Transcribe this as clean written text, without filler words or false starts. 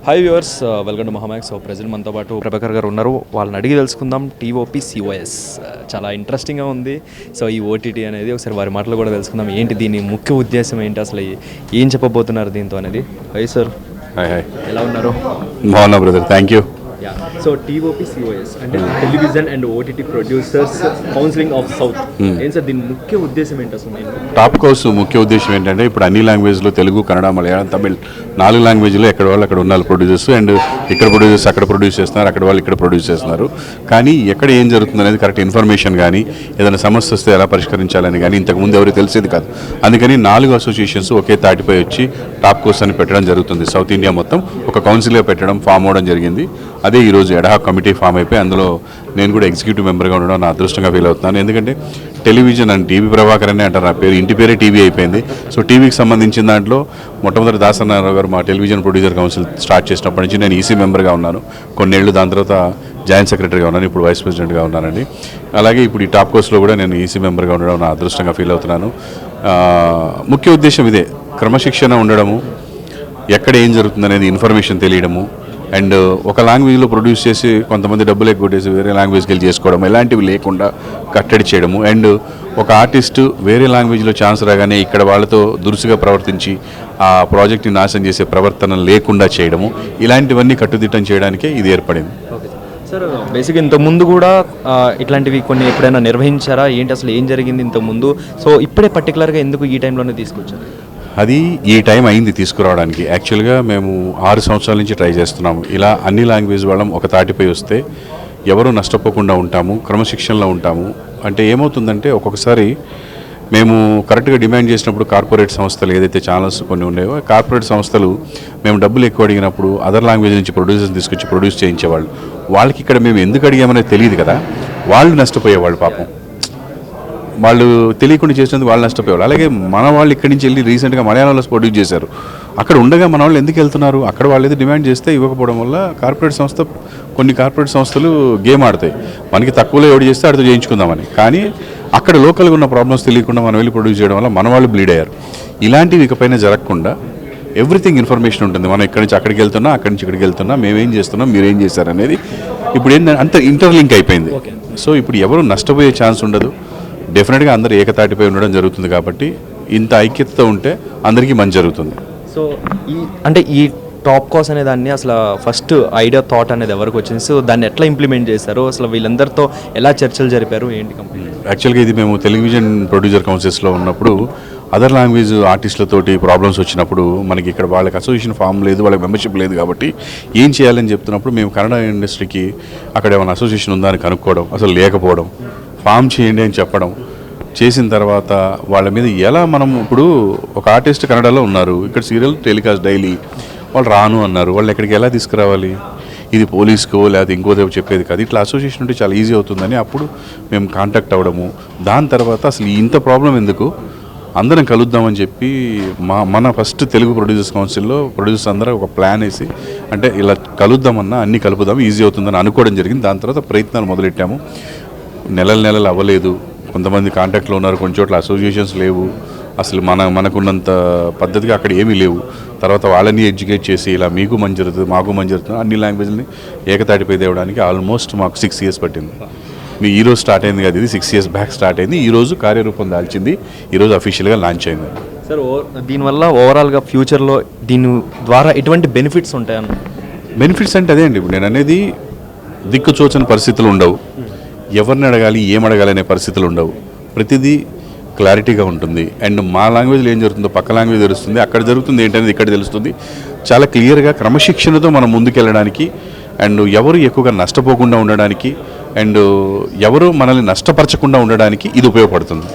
Hi viewers, welcome to Mahamax. Present మనతో పాటు ప్రభాకర్ గారు ఉన్నారు. వాళ్ళని అడిగి తెలుసుకుందాం టీఓపీ సిఓఎస్. చాలా ఇంట్రెస్టింగ్గా ఉంది. సో ఈ ఓటీటీ అనేది ఒకసారి వారి మాటలు కూడా తెలుసుకుందాం. ఏంటి దీని ముఖ్య ఉద్దేశం ఏంటి, అసలు ఏం చెప్పబోతున్నారు దీంతో అనేది. Hi sir. హాయ్. ఎలా ఉన్నారు? బాగున్నా brother, thank you. So TOP COS అంటే television and OTT producers counselling of south. ఏం సార్ దీని ముఖ్య ఉద్దేశం ఏంటి అసలు? టాప్ కోర్స్ ముఖ్య ఉద్దేశం ఏంటంటే ఇప్పుడు అన్ని లాంగ్వేజ్లో తెలుగు, కన్నడ, మలయాళం, తమిళ్ 4 లాంగ్వేజ్లో ఎక్కడ వాళ్ళు అక్కడ ఉన్నారు ప్రొడ్యూసర్స్. అండ్ ఇక్కడ ప్రొడ్యూసర్స్ అక్కడ ప్రొడ్యూస్ చేస్తున్నారు, అక్కడ వాళ్ళు ఇక్కడ ప్రొడ్యూస్ చేస్తున్నారు. కానీ ఎక్కడ ఏం జరుగుతుంది అనేది కరెక్ట్ ఇన్ఫర్మేషన్ కానీ, ఏదైనా సమస్య వస్తే ఎలా పరిష్కరించాలని కానీ ఇంతకుముందు ఎవరు తెలిసేది కాదు. అందుకని 4 అసోసియేషన్స్ ఒకే తాటిపై వచ్చి టాప్ కోర్స్ అని పెట్టడం జరుగుతుంది. సౌత్ ఇండియా మొత్తం ఒక కౌన్సిల్గా పెట్టడం, ఫామ్ అవ్వడం జరిగింది. అదే ఈరోజు ఎడహాక్ కమిటీ ఫామ్ అయిపోయి అందులో నేను కూడా ఎగ్జిక్యూటివ్ మెంబర్గా ఉండడం నా అదృష్టంగా ఫీల్ అవుతున్నాను. ఎందుకంటే టెలివిజన్ అండ్ టీవీ ప్రభాకర్ అనే అంటారు, నా పేరు ఇంటి పేరే టీవీ అయిపోయింది. సో టీవీకి సంబంధించిన దాంట్లో మొట్టమొదటి దాసనారాయణ గారు మా టెలివిజన్ ప్రొడ్యూసర్ కౌన్సిల్ స్టార్ట్ చేసినప్పటి నుంచి నేను ఈసీ మెంబర్గా ఉన్నాను కొన్నేళ్ళు. దాని తర్వాత జాయింట్ సెక్రటరీగా ఉన్నాను, ఇప్పుడు వైస్ ప్రెసిడెంట్గా ఉన్నానండి. అలాగే ఇప్పుడు ఈ టాప్ కోర్స్లో కూడా నేను ఈసీ మెంబర్గా ఉండడం నా అదృష్టంగా ఫీల్ అవుతున్నాను. ముఖ్య ఉద్దేశం ఇదే, క్రమశిక్షణ ఉండడము, ఎక్కడ ఏం జరుగుతుందనేది ఇన్ఫర్మేషన్ తెలియడము, అండ్ ఒక లాంగ్వేజ్లో ప్రొడ్యూస్ చేసి కొంతమంది డబ్బులు ఎగ్గొట్టేసి వేరే లాంగ్వేజ్కి వెళ్ళి చేసుకోవడం, ఇలాంటివి లేకుండా కట్టడి చేయడము. అండ్ ఒక ఆర్టిస్టు వేరే లాంగ్వేజ్లో ఛాన్స్ రాగానే ఇక్కడ వాళ్ళతో దురుసుగా ప్రవర్తించి ఆ ప్రాజెక్ట్ని నాశనం చేసే ప్రవర్తన లేకుండా చేయడము, ఇలాంటివన్నీ కట్టుదిట్టం చేయడానికే ఇది ఏర్పడింది. సార్ బేసిక్గా ఇంతకుముందు కూడా ఇట్లాంటివి కొన్ని ఎప్పుడైనా నిర్వహించారా ఏంటి, అసలు ఏం జరిగింది ఇంతకుముందు? సో ఇప్పుడే పర్టికులర్గా ఎందుకు ఈ టైంలోనే తీసుకొచ్చారు? అది ఈ టైం అయింది తీసుకురావడానికి. యాక్చువల్గా మేము 6 సంవత్సరాల నుంచి ట్రై చేస్తున్నాము. ఇలా అన్ని లాంగ్వేజ్ వాళ్ళం ఒక తాటిపై వస్తే ఎవరు నష్టపోకుండా ఉంటాము, క్రమశిక్షణలో ఉంటాము. అంటే ఏమవుతుందంటే ఒక్కొక్కసారి మేము కరెక్ట్గా డిమాండ్ చేసినప్పుడు కార్పొరేట్ సంస్థలు ఏదైతే ఛానల్స్ కొన్ని ఉన్నాయో కార్పొరేట్ సంస్థలు మేము డబ్బులు ఎక్కువ అడిగినప్పుడు అదర్ లాంగ్వేజ్ నుంచి ప్రొడ్యూసర్స్ తీసుకొచ్చి ప్రొడ్యూస్ చేయించేవాళ్ళు. వాళ్ళకి ఇక్కడ మేము ఎందుకు అడిగామనేది తెలియదు కదా, వాళ్ళు నష్టపోయేవాళ్ళు. పాపం వాళ్ళు తెలియకుండా చేసినందుకు వాళ్ళు నష్టపోయేవాళ్ళు. అలాగే మన వాళ్ళు ఇక్కడి నుంచి వెళ్ళి రీసెంట్గా మలయాళంలో ప్రొడ్యూస్ చేశారు. అక్కడ ఉండగా మన వాళ్ళు ఎందుకు వెళ్తున్నారు? అక్కడ వాళ్ళు ఏదో డిమాండ్ చేస్తే ఇవ్వకపోవడం వల్ల కొన్ని కార్పొరేట్ సంస్థలు గేమ్ ఆడతాయి, మనకి తక్కువలో ఎవడు చేస్తే అడితో చేయించుకుందామని. కానీ అక్కడ లోకల్గా ఉన్న ప్రాబ్లమ్స్ తెలియకుండా మనం వెళ్ళి ప్రొడ్యూస్ చేయడం వల్ల మన వాళ్ళు బ్లీడ్ అయ్యారు. ఇలాంటివి ఇకపైన జరగకుండా ఎవ్రీథింగ్ ఇన్ఫర్మేషన్ ఉంటుంది. మనం ఇక్కడి నుంచి అక్కడికి వెళ్తున్నా, అక్కడి నుంచి ఇక్కడికి వెళ్తున్నా, మేమేం చేస్తున్నాం, మీరేం చేశారు అనేది ఇప్పుడు ఏంటంటే అంత ఇంటర్లింక్ అయిపోయింది. సో ఇప్పుడు ఎవరు నష్టపోయే ఛాన్స్ ఉండదు. డెఫినెట్గా అందరూ ఏకతాటిపై ఉండడం జరుగుతుంది. కాబట్టి ఇంత ఐక్యతతో ఉంటే అందరికీ మంచి జరుగుతుంది. సో ఈ టాప్ కాస్ అనే దాన్ని అసలు ఫస్ట్ ఐడియా థాట్ అనేది ఎవరికి వచ్చింది? సో దాన్ని ఎట్లా ఇంప్లిమెంట్ చేశారు? అసలు వీళ్ళందరితో ఎలా చర్చలు జరిపారు ఏంటి కంపెనీ? యాక్చువల్గా ఇది మేము టెలివిజన్ ప్రొడ్యూసర్ కౌన్సిల్స్లో ఉన్నప్పుడు అదర్ లాంగ్వేజ్ ఆర్టిస్టులతోటి ప్రాబ్లమ్స్ వచ్చినప్పుడు మనకి ఇక్కడ వాళ్ళకి అసోసియేషన్ ఫామ్ లేదు, వాళ్ళకి మెంబర్షిప్ లేదు. కాబట్టి ఏం చేయాలని చెప్తున్నప్పుడు మేము కన్నడ ఇండస్ట్రీకి అక్కడ ఏమైనా అసోసియేషన్ ఉందా అని కనుక్కోవడం, అసలు లేకపోవడం, ఫామ్ చేయండి అని చెప్పడం, చేసిన తర్వాత వాళ్ళ మీద ఎలా మనం ఇప్పుడు ఒక ఆర్టిస్ట్ కన్నడలో ఉన్నారు, ఇక్కడ సీరియల్ టెలికాస్ట్ డైలీ, వాళ్ళు రాను అన్నారు, వాళ్ళు ఎక్కడికి ఎలా తీసుకురావాలి? ఇది పోలీస్కో లేకపోతే ఇంకోదో చెప్పేది కాదు. ఇట్లా అసోసియేషన్ ఉంటే చాలా ఈజీ అవుతుందని అప్పుడు మేము కాంటాక్ట్ అవ్వడము. దాని తర్వాత అసలు ఇంత ప్రాబ్లం ఎందుకు, అందరం కలుద్దామని చెప్పి మన ఫస్ట్ తెలుగు ప్రొడ్యూసర్స్ కౌన్సిల్లో ప్రొడ్యూసర్స్ అందరూ ఒక ప్లాన్ వేసి అంటే ఇలా కలుద్దామన్నా అన్నీ కలుపుదాం ఈజీ అవుతుందని అనుకోవడం జరిగింది. దాని తర్వాత ప్రయత్నాలు మొదలెట్టాము. నెలలు అవ్వలేదు. కొంతమంది కాంటాక్ట్లో ఉన్నారు, కొన్ని చోట్ల అసోసియేషన్స్ లేవు, అసలు మనకున్నంత పద్ధతిగా అక్కడ ఏమీ లేవు. తర్వాత వాళ్ళని ఎడ్యుకేట్ చేసి ఇలా మీకు మంచి జరుగుతుంది, మాకు మంచి జరుగుతుంది, అన్ని లాంగ్వేజ్ని ఏకతాటిపై తేవడానికి ఆల్మోస్ట్ మాకు 6 years పట్టింది. మీ ఈరోజు స్టార్ట్ అయింది కదా, ఇది 6 years బ్యాక్ స్టార్ట్ అయింది. ఈరోజు కార్యరూపం దాల్చింది, ఈరోజు అఫీషియల్గా లాంచ్ అయింది. సార్ దీనివల్ల ఓవరాల్గా ఫ్యూచర్లో దీని ద్వారా ఎటువంటి బెనిఫిట్స్ ఉంటాయన్న? బెనిఫిట్స్ అంటే అదే అండి, ఇప్పుడు నేను అనేది దిక్కుచోచని పరిస్థితులు ఉండవు, ఎవరిని అడగాలి ఏం అడగాలి అనే పరిస్థితులు ఉండవు, ప్రతిదీ క్లారిటీగా ఉంటుంది. అండ్ మా లాంగ్వేజ్లో ఏం జరుగుతుందో పక్క లాంగ్వేజ్ తెలుస్తుంది, అక్కడ జరుగుతుంది ఏంటనేది ఇక్కడ తెలుస్తుంది. చాలా క్లియర్గా క్రమశిక్షణతో మనం ముందుకెళ్ళడానికి, అండ్ ఎవరు ఎక్కువగా నష్టపోకుండా ఉండడానికి, అండ్ ఎవరు మనల్ని నష్టపరచకుండా ఉండడానికి ఇది ఉపయోగపడుతుంది.